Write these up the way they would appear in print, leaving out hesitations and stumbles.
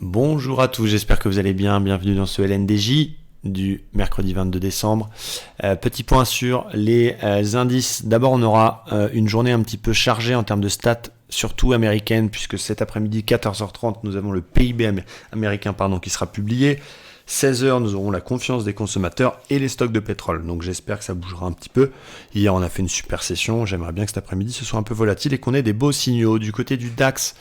Bonjour à tous, j'espère que vous allez bien. Bienvenue dans ce LNDJ du mercredi 22 décembre. Petit point sur les indices. D'abord, on aura une journée un petit peu chargée en termes de stats, surtout américaine, puisque cet après-midi, 14h30, nous avons le PIB américain qui sera publié. 16h, nous aurons la confiance des consommateurs et les stocks de pétrole. Donc j'espère que ça bougera un petit peu. Hier, on a fait une super session. J'aimerais bien que cet après-midi, ce soit un peu volatile et qu'on ait des beaux signaux. Du côté du DAX,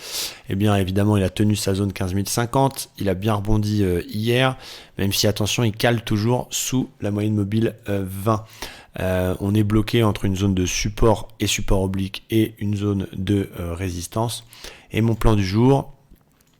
eh bien évidemment, il a tenu sa zone 15 050. Il a bien rebondi hier, même si, attention, il cale toujours sous la moyenne mobile 20. On est bloqué entre une zone de support et support oblique et une zone de résistance. Et mon plan du jour,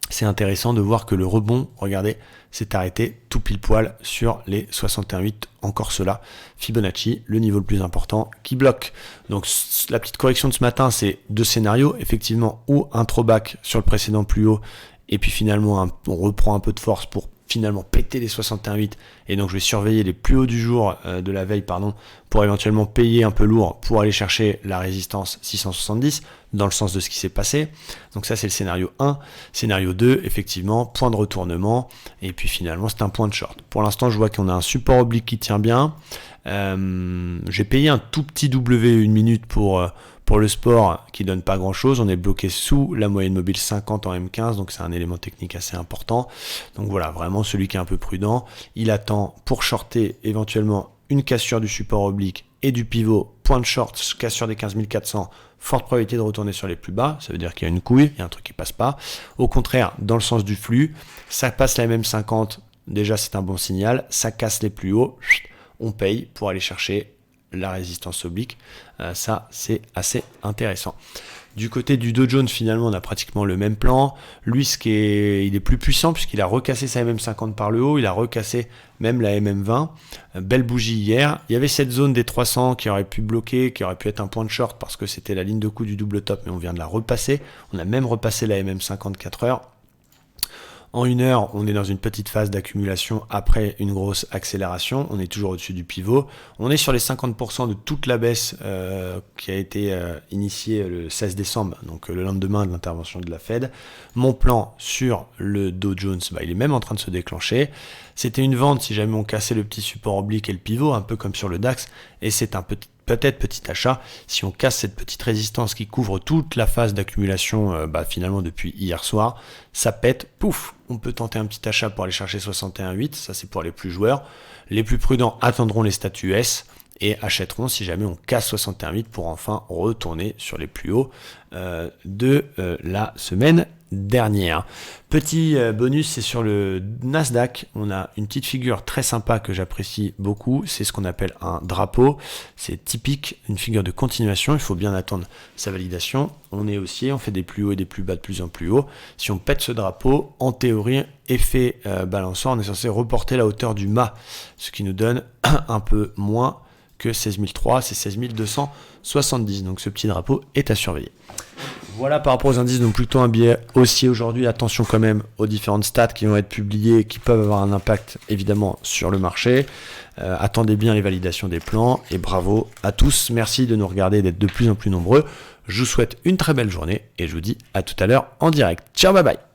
c'est intéressant de voir que le rebond, regardez, s'est arrêté tout pile poil sur les 61,8. Encore cela, Fibonacci, le niveau le plus important qui bloque. Donc la petite correction de ce matin, c'est deux scénarios, effectivement, ou un throwback sur le précédent plus haut, et puis finalement on reprend un peu de force pour finalement péter les 61,8, et donc je vais surveiller les plus hauts du jour de la veille, pour éventuellement payer un peu lourd pour aller chercher la résistance 670 dans le sens de ce qui s'est passé. Donc ça, c'est le scénario 1. Scénario 2, effectivement, point de retournement, et puis finalement c'est un point de short. Pour l'instant, je vois qu'on a un support oblique qui tient bien. J'ai payé un tout petit W une minute pour le sport qui donne pas grand chose. On est bloqué sous la moyenne mobile 50 en M15, donc c'est un élément technique assez important. Donc voilà, vraiment celui qui est un peu prudent, il attend pour shorter éventuellement une cassure du support oblique et du pivot, point de short, cassure des 15 400, forte probabilité de retourner sur les plus bas, ça veut dire qu'il y a une couille, il y a un truc qui passe pas. Au contraire, dans le sens du flux, ça passe la MM50, déjà c'est un bon signal, ça casse les plus hauts, on paye pour aller chercher la résistance oblique, ça c'est assez intéressant. Du côté du Dow Jones, finalement, on a pratiquement le même plan. Lui, il est plus puissant puisqu'il a recassé sa MM50 par le haut, il a recassé même la MM20. Belle bougie hier. Il y avait cette zone des 300 qui aurait pu bloquer, qui aurait pu être un point de short parce que c'était la ligne de coup du double top, mais on vient de la repasser. On a même repassé la MM50 4 heures. En une heure, on est dans une petite phase d'accumulation après une grosse accélération. On est toujours au-dessus du pivot. On est sur les 50% de toute la baisse qui a été initiée le 16 décembre, donc le lendemain de l'intervention de la Fed. Mon plan sur le Dow Jones, il est même en train de se déclencher. C'était une vente si jamais on cassait le petit support oblique et le pivot, un peu comme sur le DAX. Et c'est un peut-être petit achat si on casse cette petite résistance qui couvre toute la phase d'accumulation finalement depuis hier soir, ça pète, pouf, on peut tenter un petit achat pour aller chercher 61,8, ça c'est pour les plus joueurs. Les plus prudents attendront les statuts S et achèteront si jamais on casse 61,8 pour enfin retourner sur les plus hauts de la semaine dernière. Petit bonus, c'est sur le Nasdaq. On a une petite figure très sympa que j'apprécie beaucoup. C'est ce qu'on appelle un drapeau. C'est typique, une figure de continuation. Il faut bien attendre sa validation. On est haussier, on fait des plus hauts et des plus bas de plus en plus haut. Si on pète ce drapeau, en théorie, effet balançant, on est censé reporter la hauteur du mât, ce qui nous donne un peu moins que 16 300, c'est 16 270. Donc ce petit drapeau est à surveiller. Voilà par rapport aux indices, donc plutôt un biais haussier aujourd'hui. Attention quand même aux différentes stats qui vont être publiées et qui peuvent avoir un impact évidemment sur le marché. Attendez bien les validations des plans et bravo à tous. Merci de nous regarder et d'être de plus en plus nombreux. Je vous souhaite une très belle journée et je vous dis à tout à l'heure en direct. Ciao, bye bye.